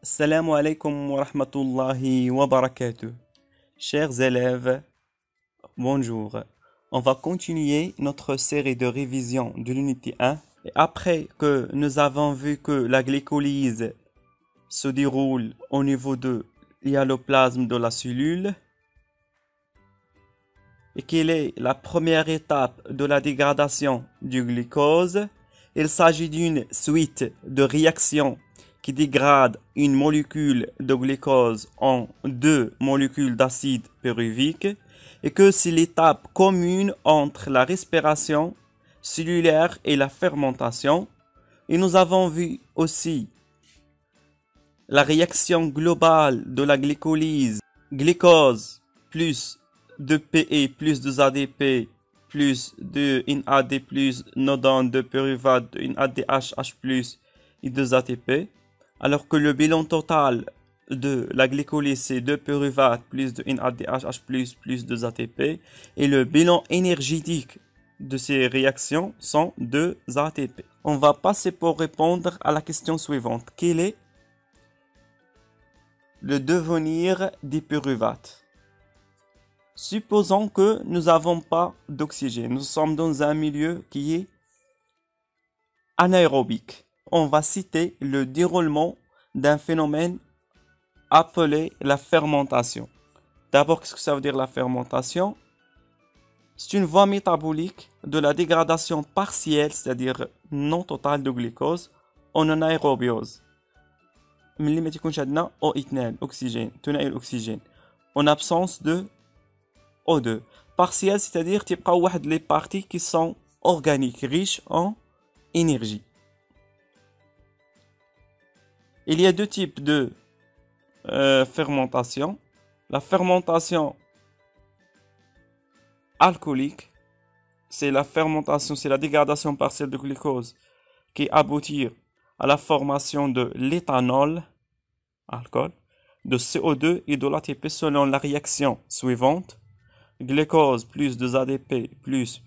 Assalamu alaikum wa rahmatullahi wa barakatuh. Chers élèves, bonjour. On va continuer notre série de révision de l'unité 1. Et après que nous avons vu que la glycolyse se déroule au niveau de l'hyaloplasme de la cellule et quelle est la première étape de la dégradation du glucose, il s'agit d'une suite de réactions qui dégrade une molécule de glucose en deux molécules d'acide pyruvique et que c'est l'étape commune entre la respiration cellulaire et la fermentation. Et nous avons vu aussi la réaction globale de la glycolyse, glucose plus 2PE plus 2ADP plus 2 NAD plus nodone de pyruvate de NADH H plus et 2 ATP. Alors que le bilan total de la glycolyse c'est 2 pyruvate plus de NADH H plus 2 ATP. Et le bilan énergétique de ces réactions sont 2 ATP. On va passer pour répondre à la question suivante. Quel est le devenir des pyruvates? Supposons que nous n'avons pas d'oxygène. Nous sommes dans un milieu qui est anaérobique. On va citer le déroulement d'un phénomène appelé la fermentation. D'abord, qu'est-ce que ça veut dire la fermentation? C'est une voie métabolique de la dégradation partielle, c'est-à-dire non totale de glucose, en anaérobiose. ملي ما تيكونش عندنا O2 oxygène, ثنائي l'oxygène, en absence de O2. Partielle, c'est-à-dire تبقى واحد les parties qui sont organiques, riches en énergie. Il y a deux types de fermentation. La fermentation alcoolique, c'est la fermentation, c'est la dégradation partielle de glucose qui aboutit à la formation de l'éthanol, alcool, de CO2 et de l'ATP selon la réaction suivante. Glucose plus 2 ADP plus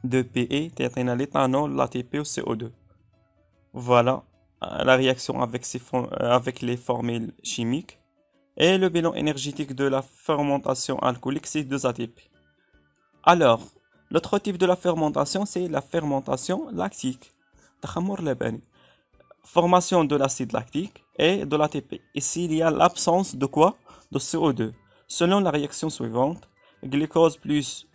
2 PE, t'as l'éthanol, l'ATP ou CO2. Voilà la réaction avec les formules chimiques. Et le bilan énergétique de la fermentation alcoolique, c'est 2 ATP. Alors, l'autre type de la fermentation, c'est la fermentation lactique. Formation de l'acide lactique et de l'ATP. Ici, il y a l'absence de quoi? De CO2. Selon la réaction suivante, glucose plus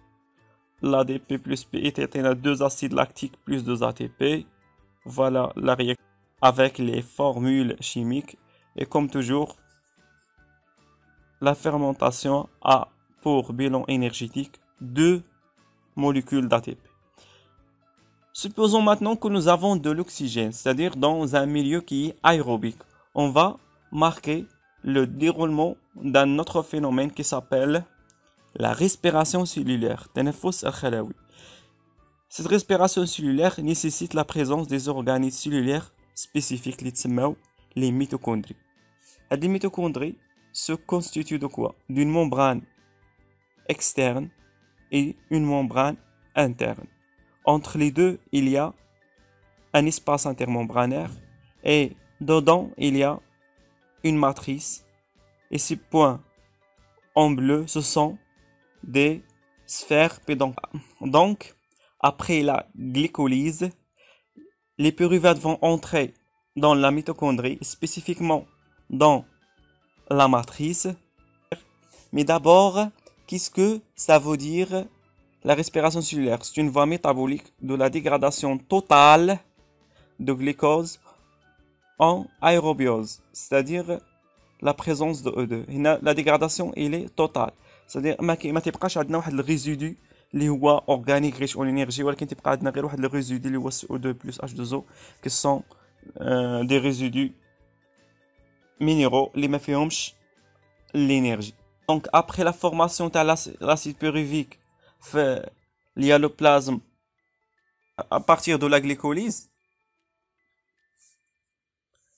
l'ADP plus PE, t'as 2 acides lactiques plus 2 ATP. Voilà la réaction avec les formules chimiques. Et comme toujours, la fermentation a pour bilan énergétique 2 molécules d'ATP. Supposons maintenant que nous avons de l'oxygène, c'est-à-dire dans un milieu qui est aérobique. On va marquer le déroulement d'un autre phénomène qui s'appelle la respiration cellulaire. Cette respiration cellulaire nécessite la présence des organes cellulaires spécifiques, les mitochondries. Les mitochondries se constituent de quoi? D'une membrane externe et une membrane interne. Entre les deux, il y a un espace intermembranaire et dedans, il y a une matrice. Et ces points en bleu, ce sont des sphères pédonculées. Donc, après la glycolyse, les pyruvates vont entrer dans la mitochondrie, spécifiquement dans la matrice. Mais d'abord, qu'est-ce que ça veut dire la respiration cellulaire? C'est une voie métabolique de la dégradation totale de glucose en aérobiose, c'est-à-dire la présence de E2. La dégradation, elle est totale. C'est-à-dire ما تبقاش عندنا واحد الريزيدو اللي هو organique riche en énergie ولكن تبقى عندنا غير واحد الريزيدو اللي هو CO2 plus H2O qui sont des résidus minéraux اللي ما فيهمش l'énergie. Donc après la formation de l'acide pyruvique fait l'hyaloplasme à partir de la glycolyse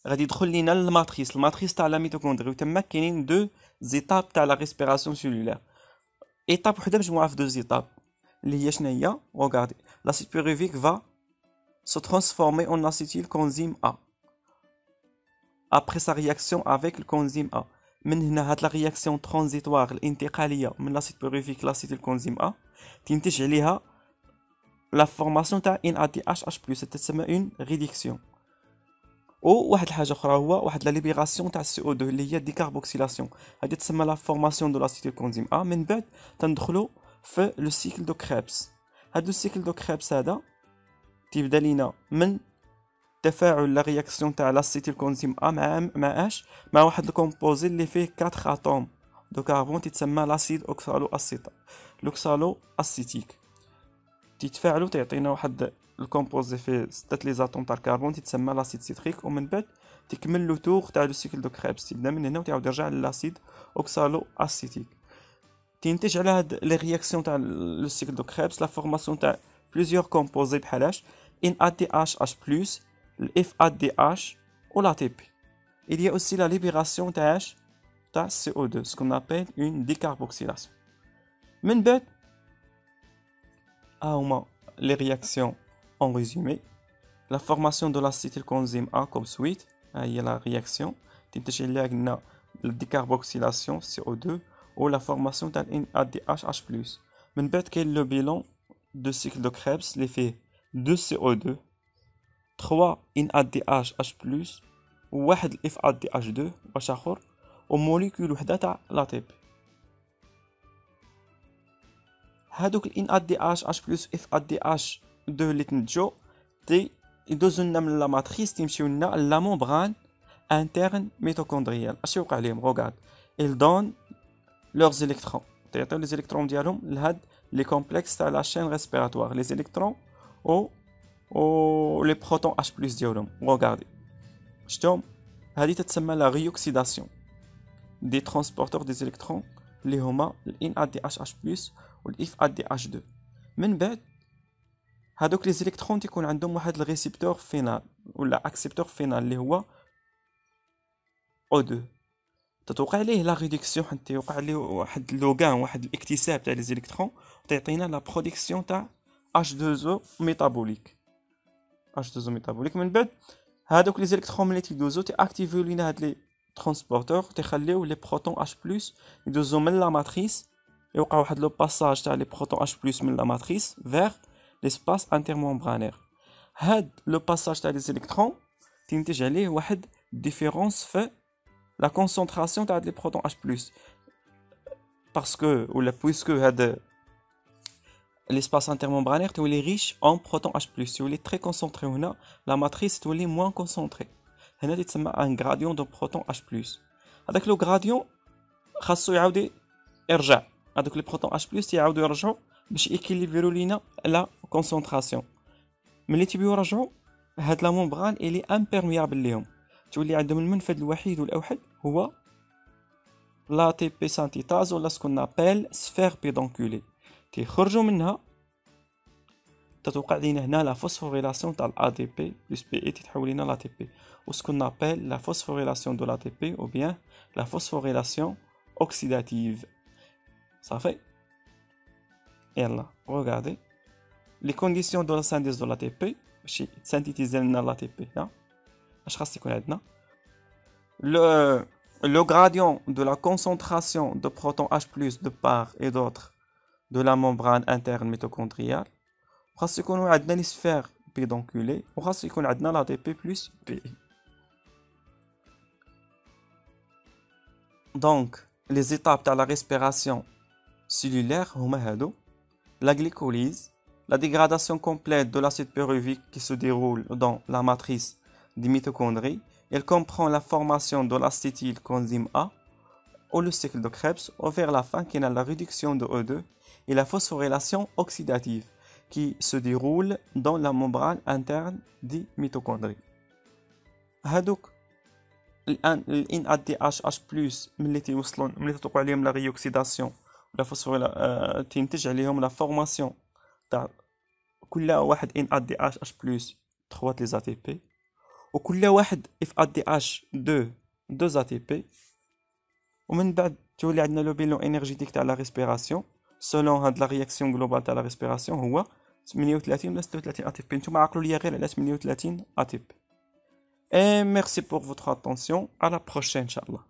غادي يدخل لينا الماتريس تاع لا ميتوكوندري وتما كاينين دو زيتاب تاع لا ريسبيراسيون سيلولير. ايتاب وحده مجموعه في دو زيتاب اللي هي شنو هي؟ regardez l'acide pyruvique va se transformer en acétylcoenzyme A. après sa réaction avec le coenzyme A. من هنا هاد لا رياكسيون ترانزيتوار الانتقاليه من لاسيد بيروفيك لاسيد الكونزيم A تنتج عليها لا فورماسيون تاع ان ا دي اتش بلس تتسمى اون ريدكسيون. واحد الحاجه اخرى هو واحد لا ليبيراسيون تاع السي او 2 اللي هي ديكاربوكسيلاسيون، هذه تسمى لا فورماسيون دو لاسيد الكونزيم A. من بعد تندخلوا في لو سيكل دو كريبس. هاد لو سيكل دو كريبس هذا تيبدا لينا من تفاعل لا رياكسيون تاع لاسيتيل كونزيم A مع واحد الكومبوزي اللي فيه 4 اتوم دو كربون تتسمى لاسيد اوكسالو اسيتا لوكسالو اسيتيك. تيتفاعلوا تعطينا واحد الكومبوزي فيه 6 لي زاتوم تاع الكربون تتسمى لاسيد سيتريك. ومن بعد تكمل لو تور تاع لو سيكل دو كريبس، تبدا من هنا وتعاود يرجع للاسيد اوكسالو اسيتيك. تنتج على هاد لي رياكسيون تاع لو سيكل دو كريبس لا فورماسيون تاع بليزيور كومبوزي بحالاش ان ا دي اتش بلس الاف ا دي اتش و لا تي بي. il y a aussi la libération تاع CO2 ce qu'on appelle une décarboxylation. من بعد هما les réactions en résumé. La formation de l'acétylcoenzyme A comme suite هي la réaction تنتج عليها قلنا الديكاربوكسيلاسيون CO2 و la formation تاع NADH+. من بعد كاين لو بيلون de cycle de Krebs اللي فيه 2 CO2 3 NADH+, وواحد FADH2 واش اخر وموليكول وحده تاع لا تي بي. هادوك ال NADH+ FADH2 اللي تنتجو يدوزو لنا من لا ماتريس تيمشيو لنا لا ممبران انترن ميتوكوندريال. اش يوقع ليهم؟ روغارد ils donnent leurs électrons، تعطيو لي زيليكترون ديالهم لهاد لي كومبلكس تاع لا شين ريسبيراتوار لي زيليكترون و لي بروتون H+ ديالهم. روغاردي شتوم هذه تتسمى لا ريوكسيداسيون دي ترانسبورتور دي زيليكترون اللي هما ال NADH+ و ال FADH2. من بعد هادوك لي زيليكترون تيكون عندهم واحد الريسيبتور فينال ولا اكسبتور فينال اللي هو O2. تتوقع ليه لا ريدكسيون حتى يوقع ليه واحد لوغان واحد الاكتساب تاع لي زيليكترون وتعطينا لا برودكسيون تاع H2O ميتابوليك. من بعد هادوك لي زيليكترون اللي تيدوزو تياكتيفيو لينا هاد لي ترانسبورتور تيخليو لي بروتون H+ يدوزو من لا ماتريس، يوقع واحد لو باساج تاع لي بروتون H+ من لا ماتريس فيغ ليسباس انترممبرانير. هاد لو باساج تاع لي زيليكترون تنتج عليه واحد ديفيرونس في لا كونسونطراسيون تاع لي بروتون H+ باسكو ولا بويسكو هاد l'espace intermembranaire تولي ريش en proton H+, تولي très concentré. هنا la matrice تولي moins concentrée. هنا تتسمى un gradient de proton H+. هذاك لو gradient خاصو يعاود يرجع، هذوك لي بروتون H+ يعاودوا يرجعوا باش يكيليبرو لينا لا كونسونطراسيون. ملي تيبيو يرجعوا هاد لا ممبران الي امبيرميابل ليهم، تولي عندهم المنفذ الوحيد والاوحد هو لا تي بي سانتيتاز ولا سكون نابيل سفير بيدونكولي. تيخرجوا منها تتوقع لينا هنا لا فوسفوريلاسيون تاع ال ADP plus PE تتحول لنا لا تي بي وسكون نابيل لا فوسفوريلاسيون دو لا تي بي او بيان لا فوسفوريلاسيون اوكسيداتيف. صافي يلا regardez les conditions de la synthèse de l'ATP باش تسانتيزي لنا لا تي بي. اش خاص يكون عندنا le gradient de la concentration de protons H+ de part et d'autre de la membrane interne mitochondriale. خاص يكونوا عندنا لي سفير بيدونكولي وخاص يكون عندنا لا تي بي بلس بي. دونك لي زيتاب تاع لا ريسبيراسيون cellulaire هما هادو: la glycolyse, la dégradation complète de l'acide pyruvique qui se déroule dans la matrice des mitochondries. Elle comprend la formation de l'acétylcoenzyme A ou le cycle de Krebs, ou vers la fin qui a la réduction de O2 et la phosphorylation oxydative qui se déroule dans la membrane interne des mitochondries. هادوك ال NADH+ ملي تيوصلون ملي تتوقع عليهم لا ريوكسيداسيون ولا فوسفوريلا تنتج عليهم لا فورماسيون تاع كل واحد NADH+ 3 لي ATP وكل واحد FADH2 2 ATP. ومن بعد تولي عندنا لو بيلون انرجيتيك تاع لا ريسبيراسيون سولون هاد لا رياكسيون جلوبال تاع لا ريسبيراسيون هو 38 ولا 36 ATP. نتوما عقلوا ليا غير على 38 ATP. Et merci pour votre attention. À la prochaine, Inch'Allah.